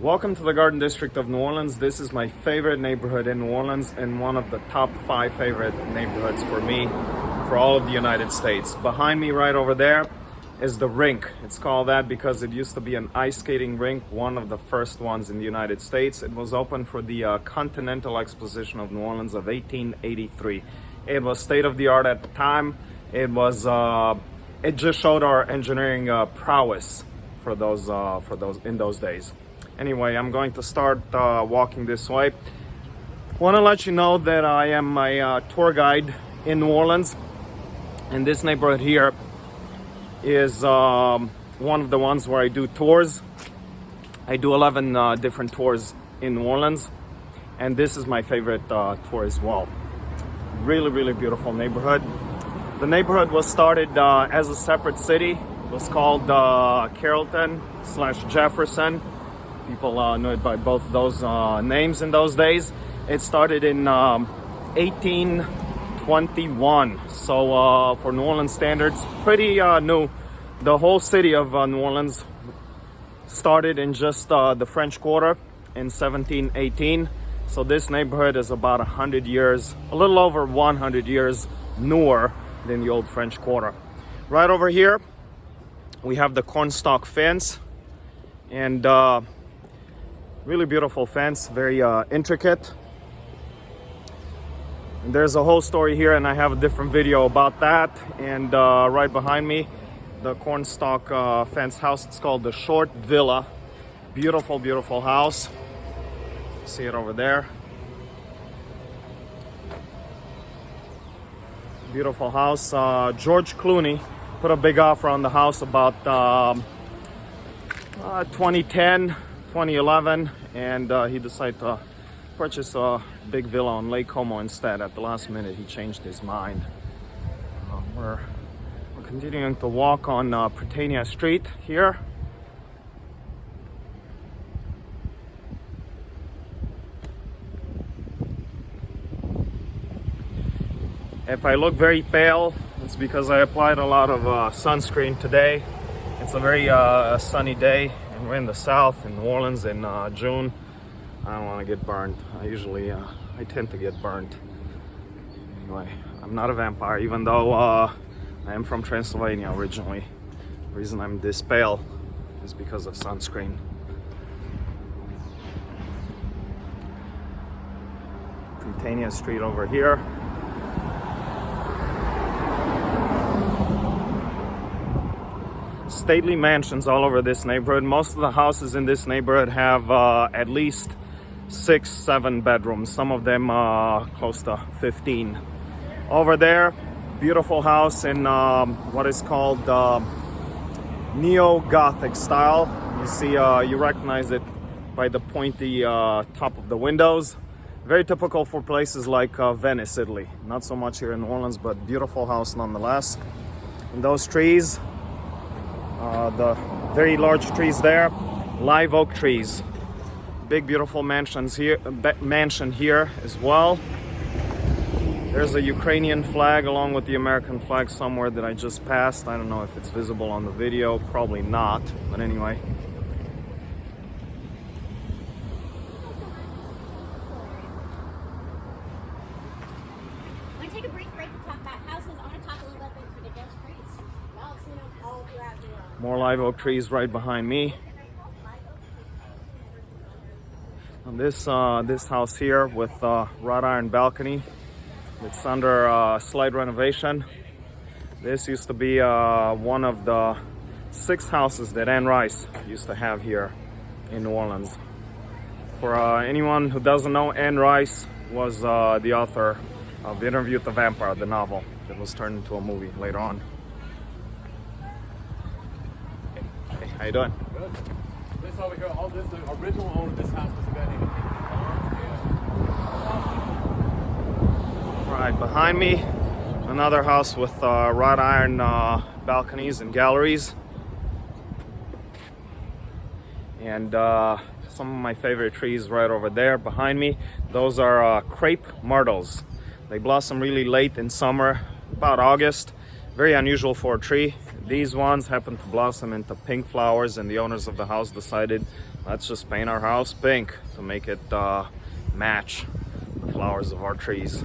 Welcome to the Garden District of New Orleans. This is my favorite neighborhood in New Orleans and one of the top 5 favorite neighborhoods for me, for all of the United States. Behind me right over there is the rink. It's called that because it used to be an ice skating rink, one of the first ones in the United States. It was open for the Continental Exposition of New Orleans of 1883. It was state-of-the-art at the time. It was it just showed our engineering prowess for those in those days. Anyway, I'm going to start walking this way. Want to let you know that I am a tour guide in New Orleans, and this neighborhood here is one of the ones where I do tours. I do 11 different tours in New Orleans, and this is my favorite tour as well. Really beautiful neighborhood. The neighborhood was started as a separate city. It was called Carrollton/Jefferson. People know it by both those names in those days. It started in 1821, so for New Orleans standards, pretty new. The whole city of New Orleans started in just the French Quarter in 1718. So this neighborhood is about 100 years, a little over 100 years newer than the old French Quarter. Right over here, we have the cornstalk fence, and really beautiful fence, very intricate. And there's a whole story here, and I have a different video about that. And right behind me, the cornstalk fence house. It's called the Short Villa. Beautiful house. See it over there. Beautiful house. George Clooney put a big offer on the house about 2010, 2011, and he decided to purchase a big villa on Lake Como instead. At the last minute, he changed his mind. We're continuing to walk on Prytania Street here. If I look very pale, it's because I applied a lot of sunscreen today. It's a very sunny day, and we're in the south in New Orleans in June. I don't want to get burned. I tend to get burned. Anyway, I'm not a vampire, even though I am from Transylvania originally. The reason I'm this pale is because of sunscreen. Prytania Street over here. Stately mansions all over this neighborhood. Most of the houses in this neighborhood have at least 6-7 bedrooms. Some of them close to 15. Over there, beautiful house in what is called neo-Gothic style. You see, you recognize it by the pointy top of the windows. Very typical for places like Venice, Italy. Not so much here in New Orleans, but beautiful house nonetheless. And those trees, the very large trees there, live oak trees. Big beautiful mansion here as well. There's a Ukrainian flag along with the American flag somewhere that I just passed. I don't know if it's visible on the video, probably not, but anyway. I'm going to take a brief break to talk about houses. I want to talk a little bit about the traditional streets. Well, I've seen them all throughout New Orleans. More live oak trees right behind me. And this house here with wrought iron balcony. It's under slight renovation. This used to be one of the 6 houses that Anne Rice used to have here in New Orleans. For anyone who doesn't know, Anne Rice was the author of Interview with the Vampire, the novel that was turned into a movie later on. Hey, how you doing? Good. This over here, all this, the original owner of this house was a guy named Right behind me, another house with wrought iron balconies and galleries. And some of my favorite trees right over there behind me. Those are crepe myrtles. They blossom really late in summer, about August. Very unusual for a tree. These ones happen to blossom into pink flowers, and the owners of the house decided let's just paint our house pink to make it match the flowers of our trees.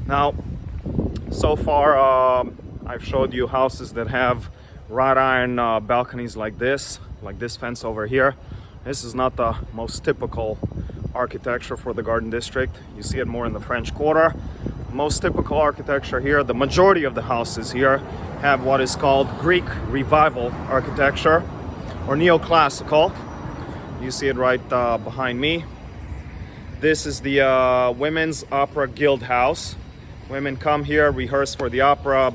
Now, so far I've showed you houses that have wrought iron balconies like this fence over here. This is not the most typical architecture for the Garden District. You see it more in the French Quarter. Most typical architecture here, the majority of the houses here have what is called Greek Revival architecture or neoclassical. You see it right behind me. This is the Women's Opera Guild House. Women come here, rehearse for the opera,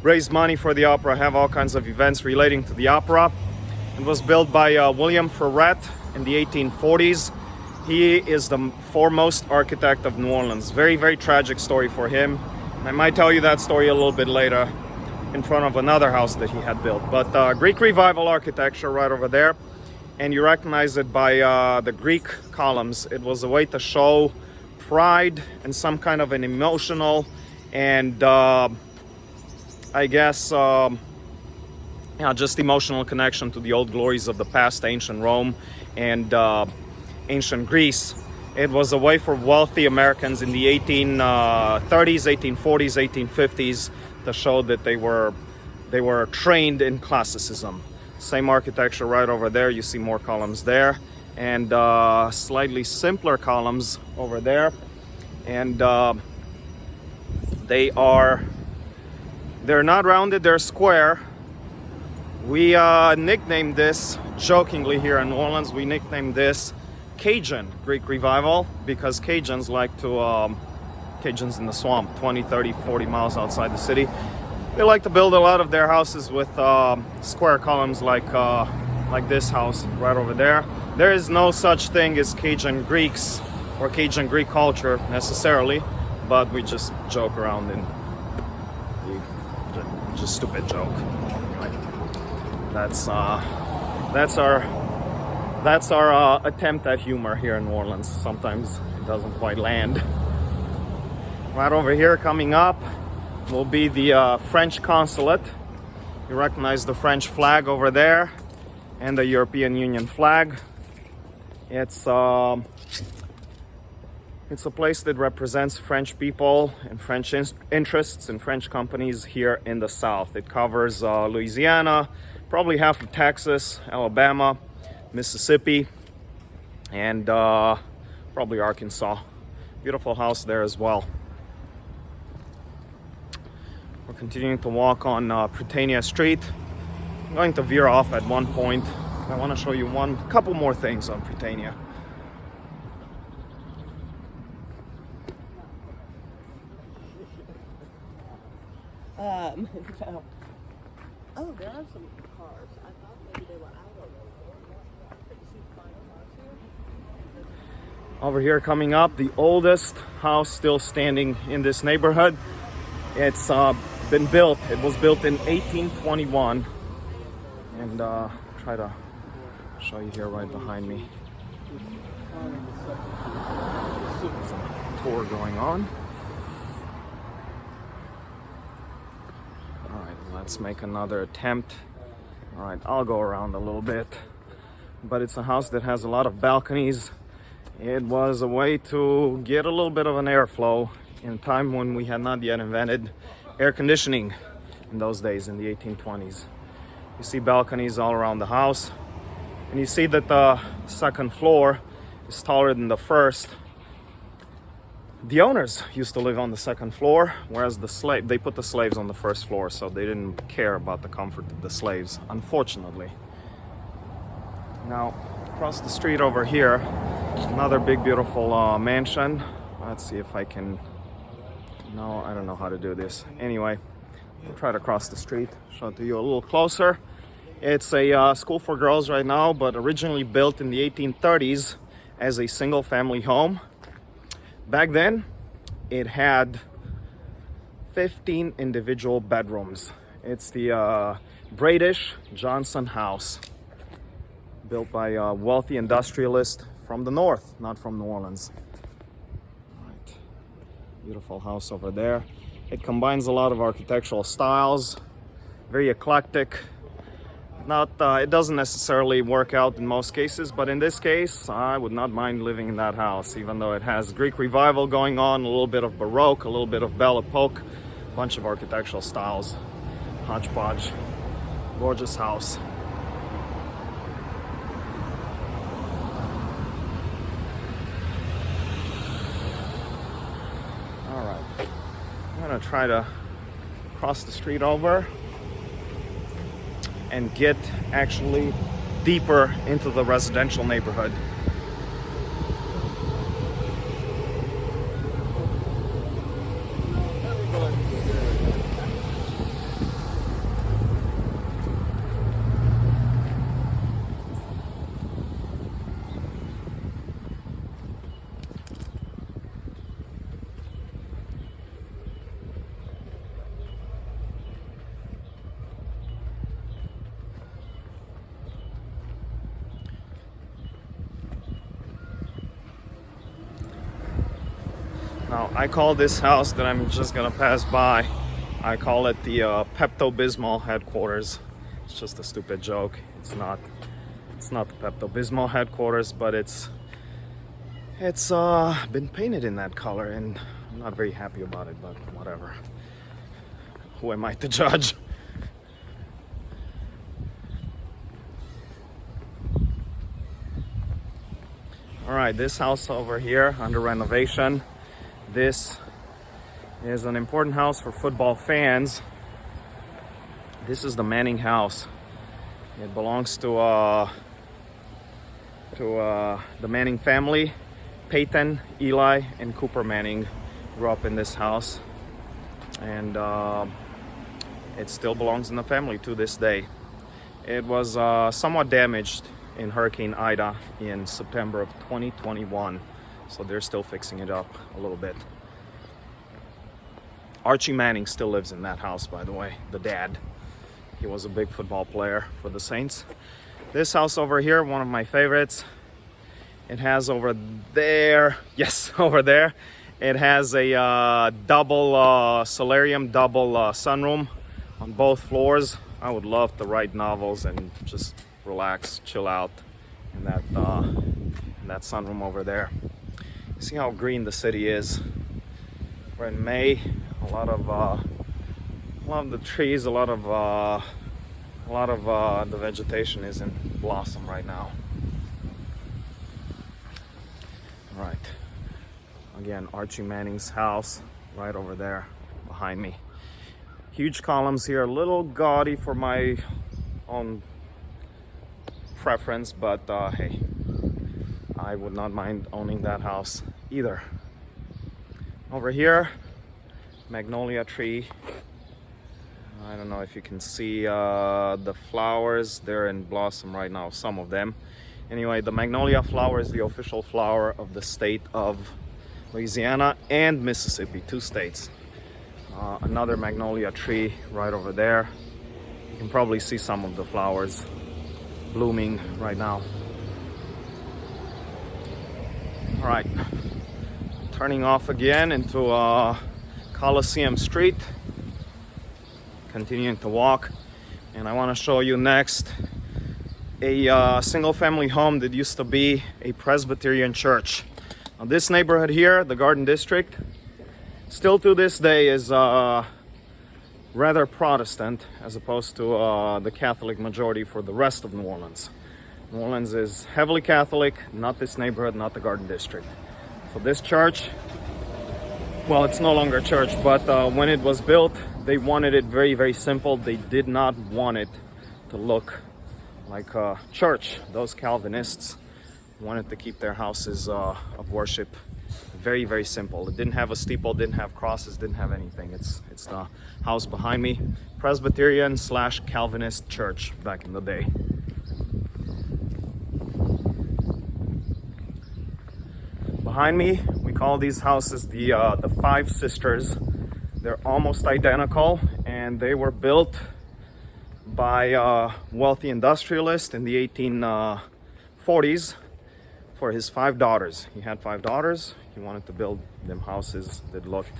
raise money for the opera, have all kinds of events relating to the opera. It was built by William Ferret in the 1840s. He is the foremost architect of New Orleans. Very, very tragic story for him. I might tell you that story a little bit later in front of another house that he had built. But Greek Revival architecture right over there. And you recognize it by the Greek columns. It was a way to show pride and some kind of an emotional and I guess just emotional connection to the old glories of the past, ancient Rome and ancient Greece. It was a way for wealthy Americans in the 1830s, 1840s, 1850s to show that they were trained in classicism. Same architecture right over there. You see more columns there and slightly simpler columns over there. And they're not rounded, they're square. We nicknamed this, jokingly here in New Orleans, we nicknamed this Cajun Greek Revival because Cajuns like to, Cajuns in the swamp, 20, 30, 40 miles outside the city. They like to build a lot of their houses with square columns like this house right over there. There is no such thing as Cajun Greeks or Cajun Greek culture necessarily, but we just joke around and just stupid joke. That's our attempt at humor here in New Orleans. Sometimes it doesn't quite land. Right over here coming up will be the French consulate. You recognize the French flag over there and the European Union flag. It's a place that represents French people and French interests and French companies here in the South. It covers Louisiana, probably half of Texas, Alabama, Mississippi, and probably Arkansas. Beautiful house there as well. We're continuing to walk on Prytania Street. I'm going to veer off at one point. I want to show you a couple more things on Prytania. Oh, there are some cars. I thought maybe they were out already. Over here coming up, the oldest house still standing in this neighborhood. It's been built. It was built in 1821. And try to show you here right behind me. Tour going on. Let's make another attempt. All right, I'll go around a little bit. But it's a house that has a lot of balconies. It was a way to get a little bit of an airflow in a time when we had not yet invented air conditioning in those days, in the 1820s. You see balconies all around the house. And you see that the second floor is taller than the first. The owners used to live on the second floor, whereas they put the slaves on the first floor, so they didn't care about the comfort of the slaves, unfortunately. Now, across the street over here, another big, beautiful mansion. Let's see if I can... No, I don't know how to do this. Anyway, I'll try to cross the street, show it to you a little closer. It's a school for girls right now, but originally built in the 1830s as a single-family home. Back then, it had 15 individual bedrooms. It's the Bradish Johnson House, built by a wealthy industrialist from the north, not from New Orleans. All right. Beautiful house over there. It combines a lot of architectural styles, very eclectic. Not, it doesn't necessarily work out in most cases, but in this case, I would not mind living in that house, even though it has Greek revival going on, a little bit of Baroque, a little bit of Belle Epoque, a bunch of architectural styles, hodgepodge, gorgeous house. All right, I'm gonna try to cross the street over and get actually deeper into the residential neighborhood. Now, I call this house that I'm just gonna pass by, I call it the Pepto-Bismol headquarters. It's just a stupid joke. It's not the Pepto-Bismol headquarters, but it's been painted in that color, and I'm not very happy about it, but whatever. Who am I to judge? All right, this house over here under renovation. This is an important house for football fans. This is the Manning house. It belongs to the Manning family. Peyton, Eli, and Cooper Manning grew up in this house, and it still belongs in the family to this day. It was somewhat damaged in Hurricane Ida in September of 2021. So they're still fixing it up a little bit. Archie Manning still lives in that house, by the way, the dad. He was a big football player for the Saints. This house over here, one of my favorites. It has over there, yes, over there, it has a double solarium, double sunroom on both floors. I would love to write novels and just relax, chill out in that sunroom over there. See how green the city is. We're in May. A lot of the trees, a lot of the vegetation is in blossom right now. All right. Again, Archie Manning's house right over there behind me. Huge columns here, a little gaudy for my own preference, but hey, I would not mind owning that house either. Over here, magnolia tree. I don't know if you can see the flowers. They're in blossom right now, some of them. Anyway, the magnolia flower is the official flower of the state of Louisiana and Mississippi, 2 states. Another magnolia tree right over there. You can probably see some of the flowers blooming right now. All right, turning off again into Coliseum Street, continuing to walk, and I want to show you next a single family home that used to be a Presbyterian church. Now, this neighborhood here, the Garden District, still to this day is rather Protestant as opposed to the Catholic majority for the rest of New Orleans. New Orleans is heavily Catholic, not this neighborhood, not the Garden District. So this church, well, it's no longer a church, but when it was built, they wanted it very, very simple. They did not want it to look like a church. Those Calvinists wanted to keep their houses of worship very, very simple. It didn't have a steeple, didn't have crosses, didn't have anything. It's the house behind me, Presbyterian / Calvinist church back in the day. Behind me, we call these houses the Five Sisters. They're almost identical, and they were built by a wealthy industrialist in the 1840s for his 5 daughters. He had 5 daughters. He wanted to build them houses that looked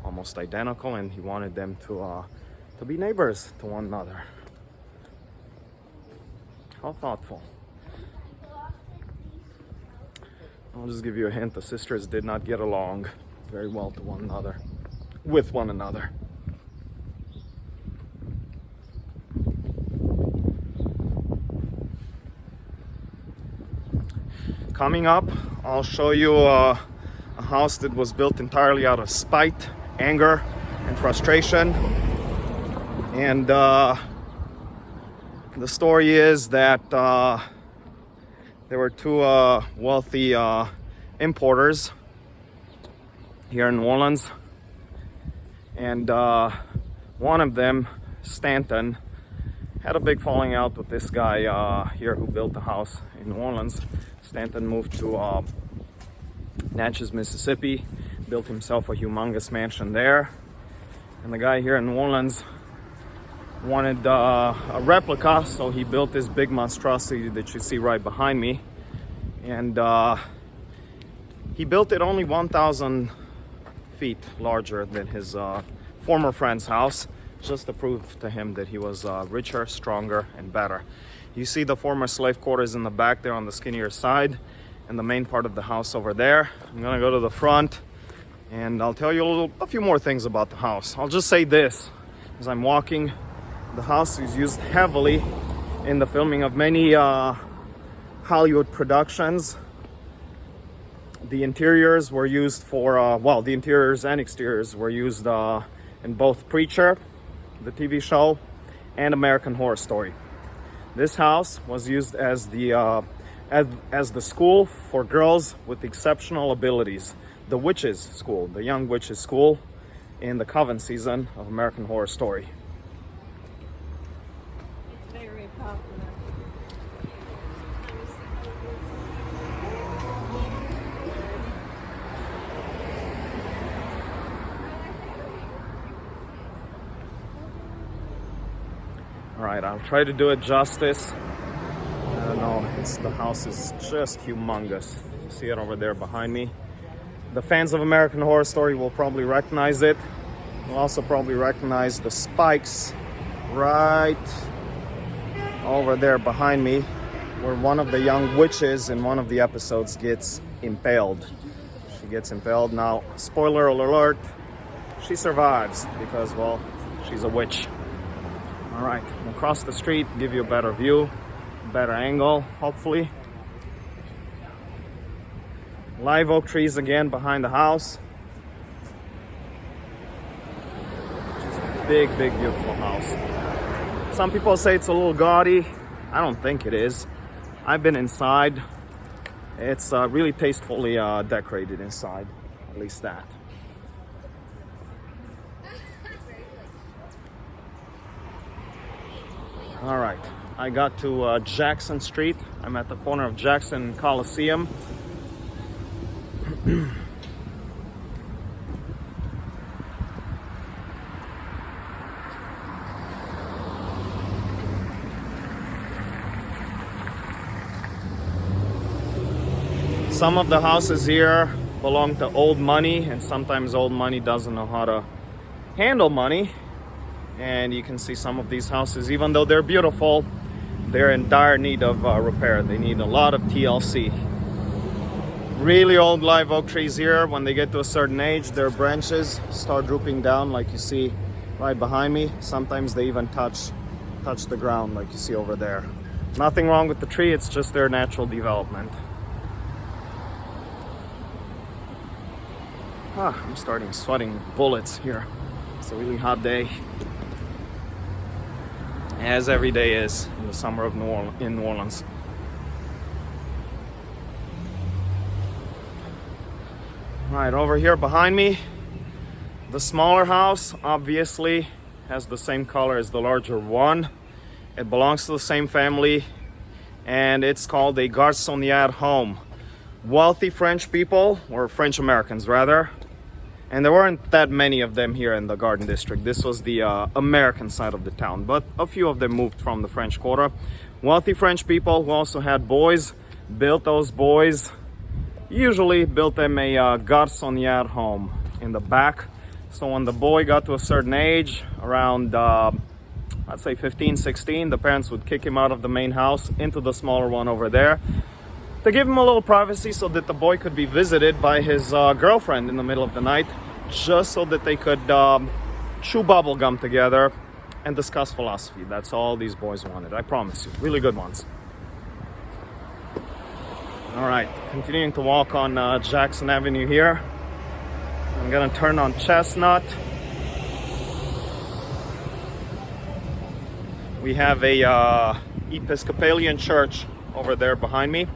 almost identical, and he wanted them to be neighbors to one another. How thoughtful. I'll just give you a hint. The sisters did not get along very well to one another, with one another. Coming up, I'll show you a house that was built entirely out of spite, anger, and frustration. And the story is that there were two wealthy importers here in New Orleans, and one of them, Stanton, had a big falling out with this guy here who built the house in New Orleans. Stanton moved to Natchez, Mississippi, built himself a humongous mansion there, and the guy here in New Orleans wanted a replica, so he built this big monstrosity that you see right behind me. And he built it only 1,000 feet larger than his former friend's house, just to prove to him that he was richer, stronger, and better. You see the former slave quarters in the back there on the skinnier side, and the main part of the house over there. I'm gonna go to the front, and I'll tell you a few more things about the house. I'll just say this, as I'm walking, the house is used heavily in the filming of many Hollywood productions. The interiors were used for, the interiors and exteriors were used in both Preacher, the TV show, and American Horror Story. This house was used as the school for girls with exceptional abilities, the witches school, the young witches school in the Coven season of American Horror Story. It's very popular. All right, I'll try to do it justice. I don't know, the house is just humongous. You see it over there behind me. The fans of American Horror Story will probably recognize it. You'll also probably recognize the spikes right over there behind me, where one of the young witches in one of the episodes gets impaled. She gets impaled. Now, spoiler alert, she survives because, well, she's a witch. All right, we'll cross the street, give you a better view, better angle, hopefully. Live oak trees again behind the house. Just a big, big, beautiful house. Some people say it's a little gaudy. I don't think it is. I've been inside. It's really tastefully decorated inside, at least that. All right, I got to Jackson Street. I'm at the corner of Jackson and Coliseum. Some of the houses here belong to old money, and sometimes old money doesn't know how to handle money. And you can see some of these houses, even though they're beautiful, they're in dire need of repair. They need a lot of TLC. Really old live oak trees here, when they get to a certain age, their branches start drooping down like you see right behind me. Sometimes they even touch the ground like you see over there. Nothing wrong with the tree, it's just their natural development. I'm starting sweating bullets here. It's a really hot day, as every day is in the summer of in New Orleans. Right over here behind me, the smaller house obviously has the same color as the larger one. It belongs to the same family, and it's called a garçonnière home. Wealthy French people, or French Americans rather, and there weren't that many of them here in the Garden District. This was the American side of the town, but a few of them moved from the French Quarter. Wealthy French people who also had boys built those boys, usually built them a garçonnière home in the back. So when the boy got to a certain age, around I'd say 15, 16, the parents would kick him out of the main house into the smaller one over there to give him a little privacy so that the boy could be visited by his girlfriend in the middle of the night, just so that they could chew bubble gum together and discuss philosophy. That's all these boys wanted, I promise you. Really good ones. All right, continuing to walk on Jackson Avenue here. I'm gonna turn on Chestnut. We have a Episcopalian church over there behind me.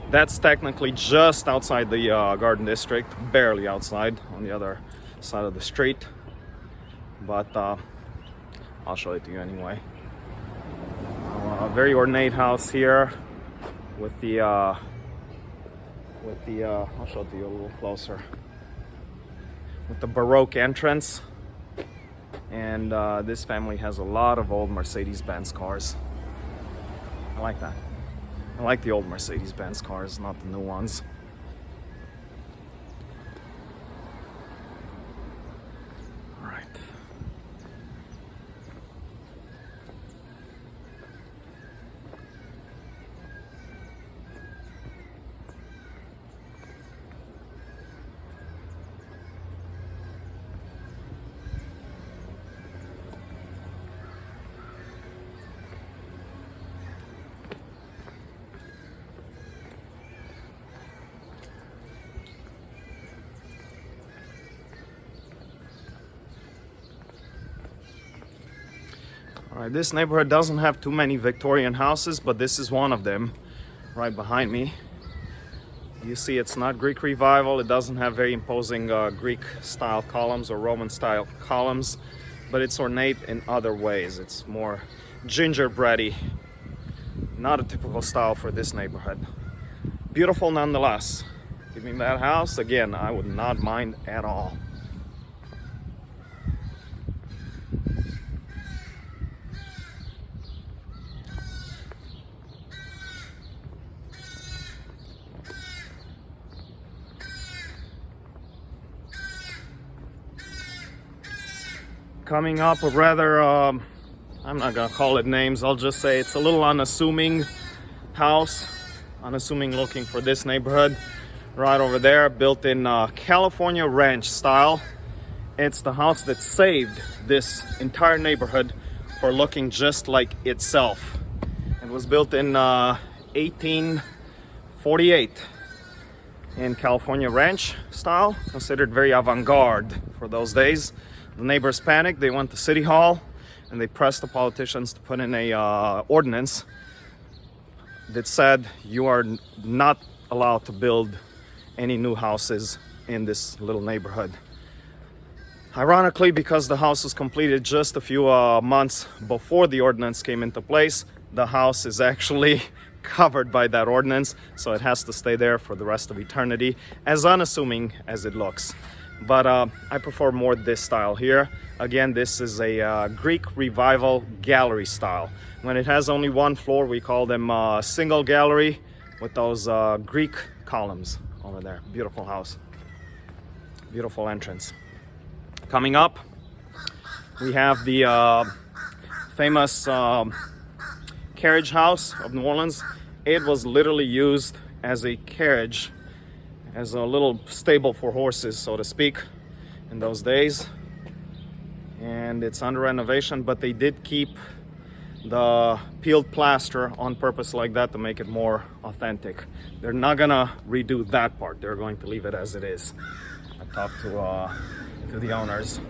That's technically just outside the Garden District, barely outside, on the other side of the street. But I'll show it to you anyway. A very ornate house here with the I'll show it to you a little closer. With the Baroque entrance. And this family has a lot of old Mercedes-Benz cars. I like that. I like the old Mercedes-Benz cars, not the new ones. All right. All right, this neighborhood doesn't have too many Victorian houses, but this is one of them right behind me. You see it's not Greek Revival. It doesn't have very imposing Greek style columns or Roman style columns, but it's ornate in other ways. It's more gingerbready, not a typical style for this neighborhood. Beautiful nonetheless. Give me that house, again, I would not mind at all. Coming up, a rather, I'm not gonna call it names, I'll just say it's a little unassuming house. Unassuming looking for this neighborhood. Right over there, built in California ranch style. It's the house that saved this entire neighborhood for looking just like itself. It was built in 1848 in California ranch style, considered very avant-garde for those days. The neighbors panicked, they went to City Hall and they pressed the politicians to put in a ordinance that said you are not allowed to build any new houses in this little neighborhood. Ironically, because the house was completed just a few months before the ordinance came into place, the house is actually covered by that ordinance, so it has to stay there for the rest of eternity, as unassuming as it looks. But I prefer more this style here. Again, this is a Greek Revival gallery style. When it has only one floor, we call them single gallery with those Greek columns over there. Beautiful house. Beautiful entrance. Coming up, we have the famous carriage house of New Orleans. It was literally used as a carriage, as a little stable for horses, so to speak, in those days. And it's under renovation, but they did keep the peeled plaster on purpose like that to make it more authentic. They're not gonna redo that part. They're going to leave it as it is. I talked to the owners.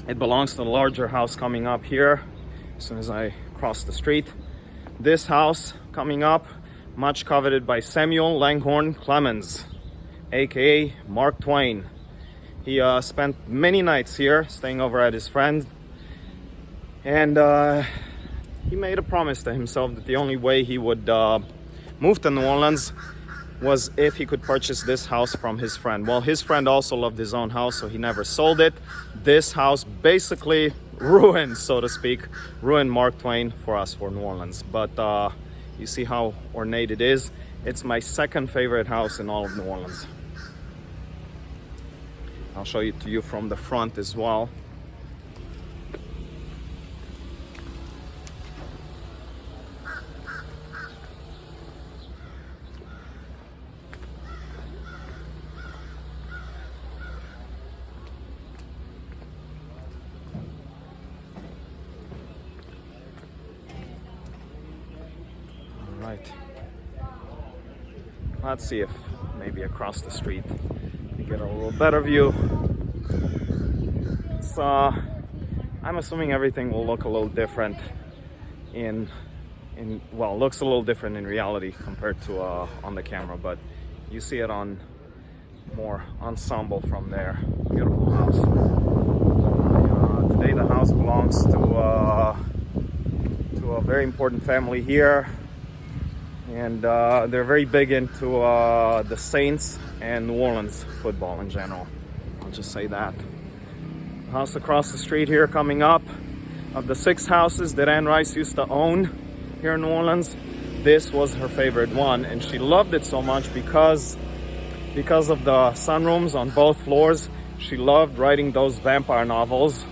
It belongs to the larger house coming up here as soon as I cross the street. This house coming up, much coveted by Samuel Langhorne Clemens, aka Mark Twain. He spent many nights here staying over at his friend, and he made a promise to himself that the only way he would move to New Orleans was if he could purchase this house from his friend. Well, his friend also loved his own house, so he never sold it. This house basically ruined, so to speak, ruined Mark Twain for us, for New Orleans. But you see how ornate it is. It's my second favorite house in all of New Orleans. I'll show it to you from the front as well. right. Let's see if maybe across the street we get a little better view. It's I'm assuming everything will look a little different well, looks a little different in reality compared to on the camera, but you see it on more ensemble from there. Beautiful house. Today the house belongs to a very important family here, and they're very big into the Saints and New Orleans football in general. I'll just say that. The house across the street here coming up, of the 6 houses that Anne Rice used to own here in New Orleans, this was her favorite one, and she loved it so much because of the sunrooms on both floors. She loved writing those vampire novels,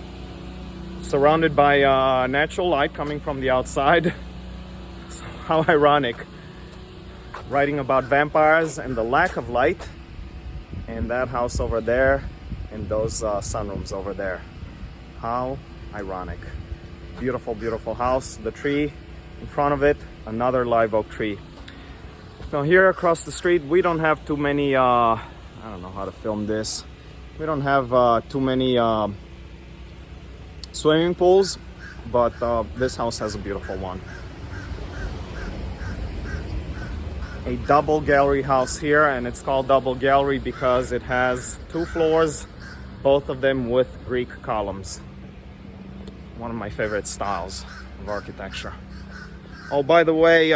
surrounded by natural light coming from the outside. So how ironic, writing about vampires and the lack of light, and that house over there and those sunrooms over there. How ironic. Beautiful, beautiful house. The tree in front of it, another live oak tree. Now here across the street, we don't have too many, I don't know how to film this. We don't have too many swimming pools, but this house has a beautiful one. A double gallery house here, and it's called double gallery because it has 2 floors, both of them with Greek columns. One of my favorite styles of architecture. Oh, by the way,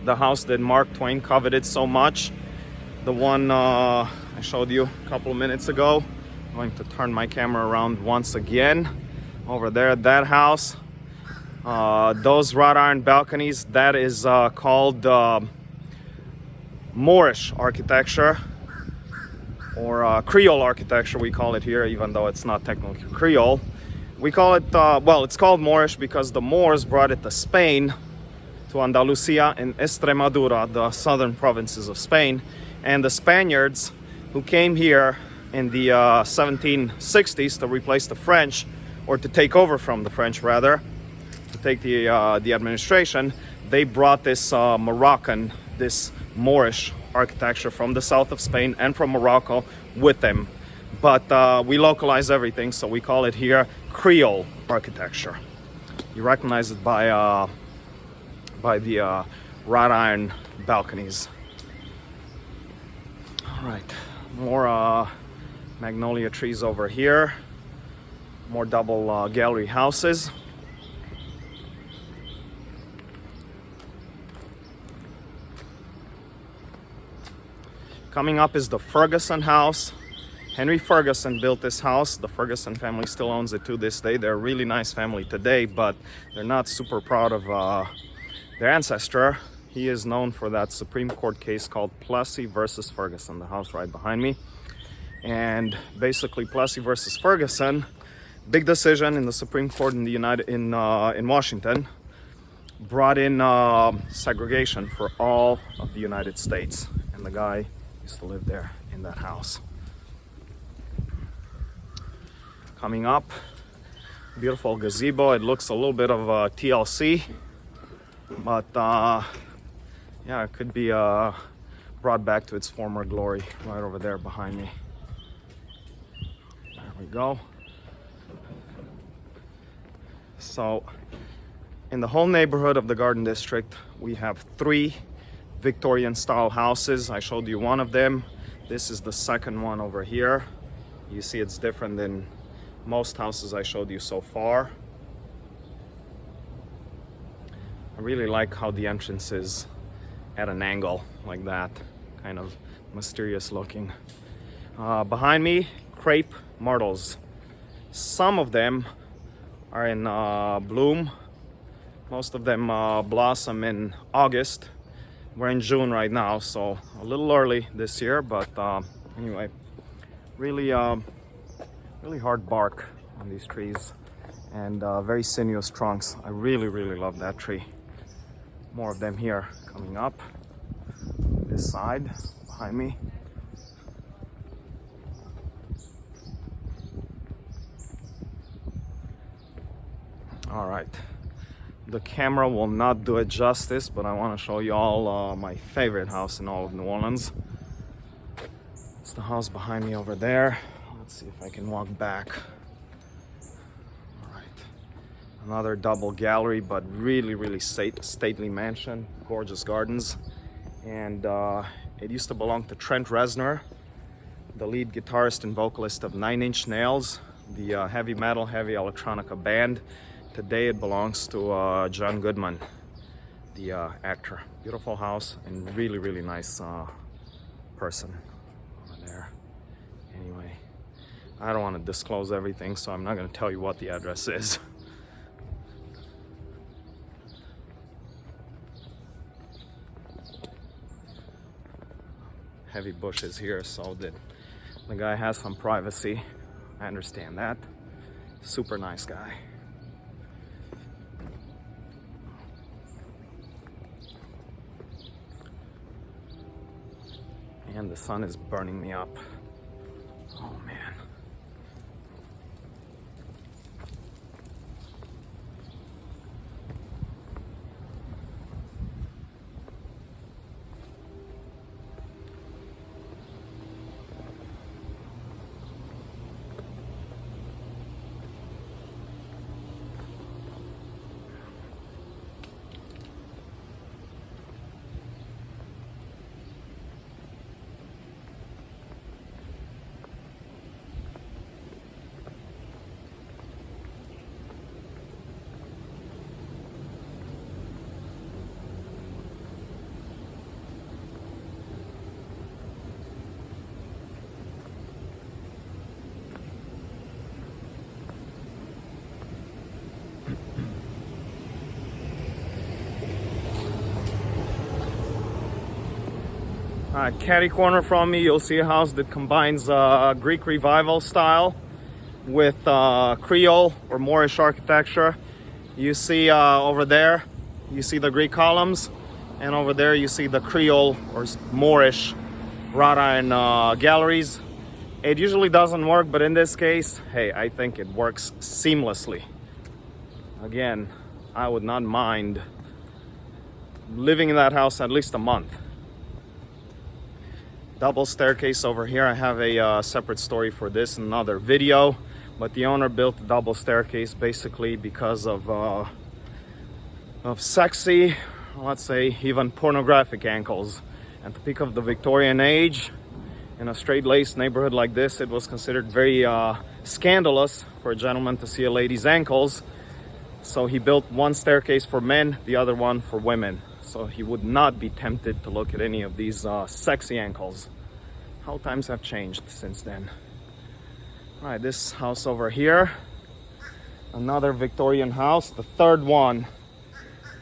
the house that Mark Twain coveted so much, the one I showed you a couple of minutes ago. I'm going to turn my camera around once again. Over there, that house, those wrought iron balconies, that is called Moorish architecture, or Creole architecture we call it here, even though it's not technically Creole. We call it, well, it's called Moorish because the Moors brought it to Spain, to Andalusia and Extremadura, the southern provinces of Spain. And the Spaniards who came here in the 1760s to replace the French, or to take over from the French rather, to take the administration, they brought this Moroccan, this Moorish architecture from the south of Spain and from Morocco with them. But we localize everything, so we call it here Creole architecture. You recognize it by the wrought iron balconies. All right, more magnolia trees over here. More double gallery houses. Coming up is the Ferguson house. Henry Ferguson built this house. The Ferguson family still owns it to this day. They're a really nice family today, but they're not super proud of their ancestor. He is known for that Supreme Court case called Plessy versus Ferguson, the house right behind me. And basically Plessy versus Ferguson, big decision in the Supreme Court in Washington, brought in segregation for all of the United States. And the guy used to live there in that house. Coming up, beautiful gazebo. It looks a little bit of TLC, but yeah, it could be brought back to its former glory right over there behind me. There we go. So in the whole neighborhood of the Garden District, we have 3 Victorian style houses. I showed you one of them. This is the second one over here. You see it's different than most houses I showed you so far. I really like how the entrance is at an angle like that, kind of mysterious looking. Behind me, crepe myrtles. Some of them are in bloom. Most of them blossom in August. We're in June right now, so a little early this year, but anyway, really really hard bark on these trees, and very sinuous trunks. I really love that tree. More of them here coming up this side behind me. All right, The camera will not do it justice, but I want to show you all my favorite house in all of New Orleans. It's the house behind me over there. Let's see if I can walk back. All right, another double gallery, but really stately mansion, gorgeous gardens. And it used to belong to Trent Reznor, the lead guitarist and vocalist of 9 Inch Nails, the heavy metal, heavy electronica band. Today it belongs to John Goodman, the actor. Beautiful house and really nice person over there. Anyway, I don't want to disclose everything, so I'm not going to tell you what the address is. Heavy bushes here, so that the guy has some privacy. I understand that. Super nice guy. And the sun is burning me up. Oh man. Catty corner from me, you'll see a house that combines Greek Revival style with Creole or Moorish architecture. You see over there, you see the Greek columns, and over there you see the Creole or Moorish wrought iron galleries. It usually doesn't work, but in this case, hey, I think it works seamlessly. Again, I would not mind living in that house at least a month. Double staircase over here. I have a separate story for this in another video, but the owner built a double staircase basically because of sexy, let's say even pornographic ankles. At the peak of the Victorian age, in a straight-laced neighborhood like this, it was considered very scandalous for a gentleman to see a lady's ankles. So he built one staircase for men, the other one for women. So he would not be tempted to look at any of these sexy ankles. How times have changed since then. All right, this house over here, another Victorian house, the third one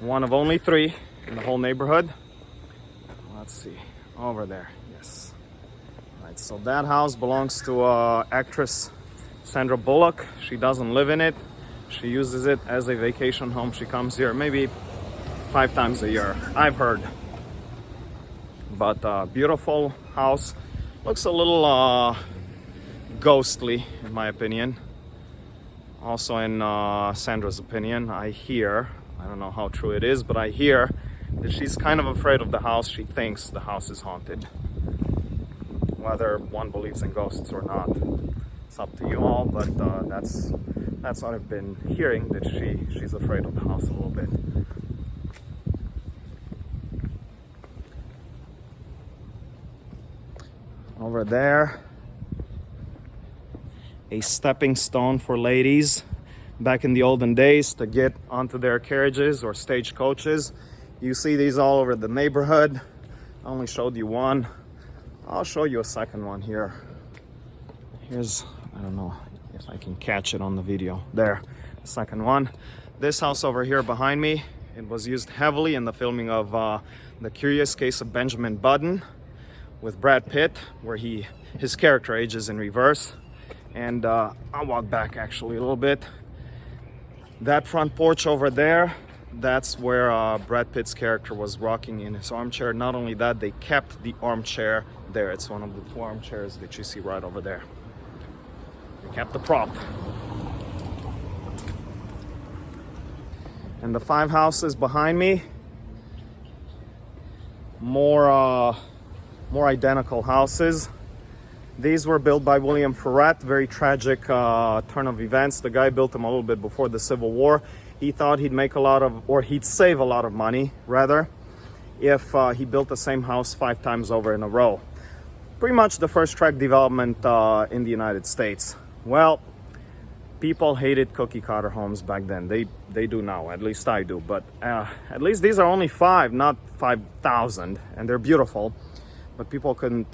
of only 3 in the whole neighborhood. Let's see, over there, yes. All right, so that house belongs to actress Sandra Bullock. She doesn't live in it. She uses it as a vacation home. She comes here maybe 5 times a year, I've heard. But beautiful house. Looks a little ghostly in my opinion. Also in Sandra's opinion, I hear, I don't know how true it is, but I hear that she's kind of afraid of the house. She thinks the house is haunted. Whether one believes in ghosts or not, it's up to you all, but that's what I've been hearing, that she's afraid of the house a little bit. Over there, a stepping stone for ladies back in the olden days to get onto their carriages or stagecoaches. You see these all over the neighborhood. I only showed you one. I'll show you a second one here. Here's, I don't know if I can catch it on the video. There, the second one. This house over here behind me, it was used heavily in the filming of The Curious Case of Benjamin Button with Brad Pitt, where his character ages in reverse. And I'll walk back actually a little bit. That front porch over there, that's where Brad Pitt's character was rocking in his armchair. Not only that, they kept the armchair there. It's one of the 2 armchairs that you see right over there. They kept the prop. And the 5 houses behind me, more identical houses. These were built by William Ferret. Very tragic turn of events. The guy built them a little bit before the Civil War. He thought he'd make a lot of, or he'd save a lot of money, rather, if he built the same house 5 times over in a row. Pretty much the first tract development in the United States. Well, people hated cookie cutter homes back then. They do now, at least I do. But at least these are only 5, not 5,000, and they're beautiful. But people couldn't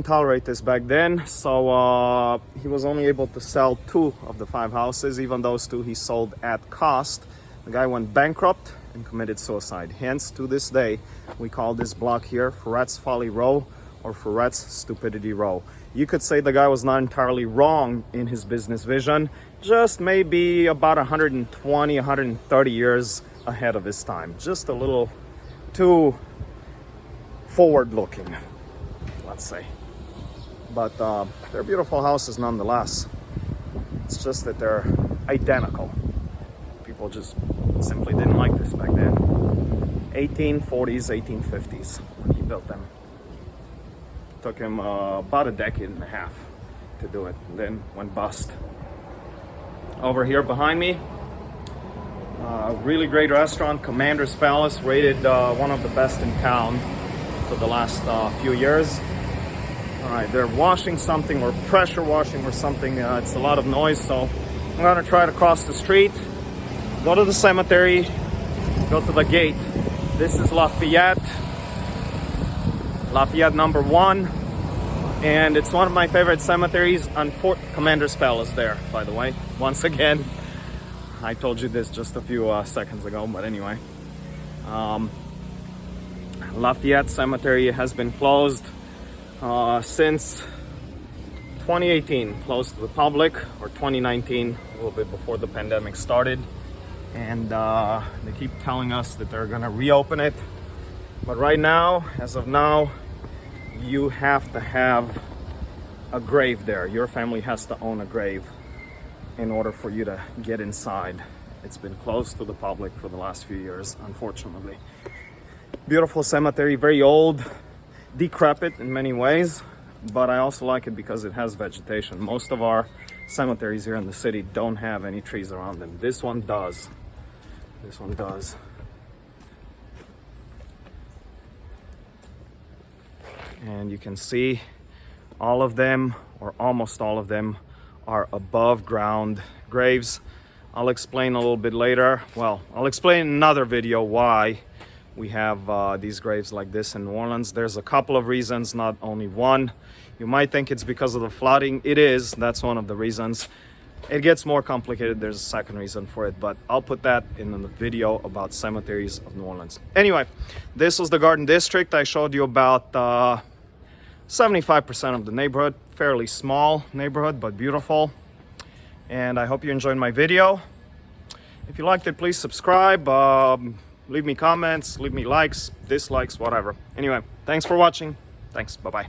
tolerate this back then, so he was only able to sell 2 of the 5 houses. Even those 2 he sold at cost. The guy went bankrupt and committed suicide. Hence, to this day, we call this block here Ferret's Folly Row or Ferret's Stupidity Row. You could say the guy was not entirely wrong in his business vision, just maybe about 120, 130 years ahead of his time. Just a little too forward-looking, let's say. But they're beautiful houses nonetheless. It's just that they're identical. People just simply didn't like this back then. 1840s, 1850s when he built them. Took him about a decade and a half to do it, and then went bust. Over here behind me, really great restaurant, Commander's Palace, rated one of the best in town for the last few years. All right, they're washing something or pressure washing or something. It's a lot of noise, so I'm gonna try to cross the street, go to the cemetery, go to the gate. This is Lafayette number 1, and it's one of my favorite cemeteries on Fort Commander's Palace there, by the way. Once again, I told you this just a few seconds ago, but anyway. Lafayette Cemetery has been closed since 2018, closed to the public, or 2019, a little bit before the pandemic started. And they keep telling us that they're gonna reopen it. But right now, as of now, you have to have a grave there. Your family has to own a grave in order for you to get inside. It's been closed to the public for the last few years, unfortunately. Beautiful cemetery, very old, decrepit in many ways, but I also like it because it has vegetation. Most of our cemeteries here in the city don't have any trees around them. This one does. This one does. And you can see all of them, or almost all of them, are above ground graves. I'll explain a little bit later. Well, I'll explain in another video why we have these graves like this in New Orleans. There's a couple of reasons, not only one. You might think it's because of the flooding. It is. That's one of the reasons. It gets more complicated. There's a second reason for it, but I'll put that in the video about cemeteries of New Orleans. Anyway, this was the Garden District. I showed you about 75% of the neighborhood. Fairly small neighborhood, but beautiful. And I hope you enjoyed my video. If you liked it, please subscribe. Leave me comments, leave me likes, dislikes, whatever. Anyway, thanks for watching. Thanks. Bye-bye.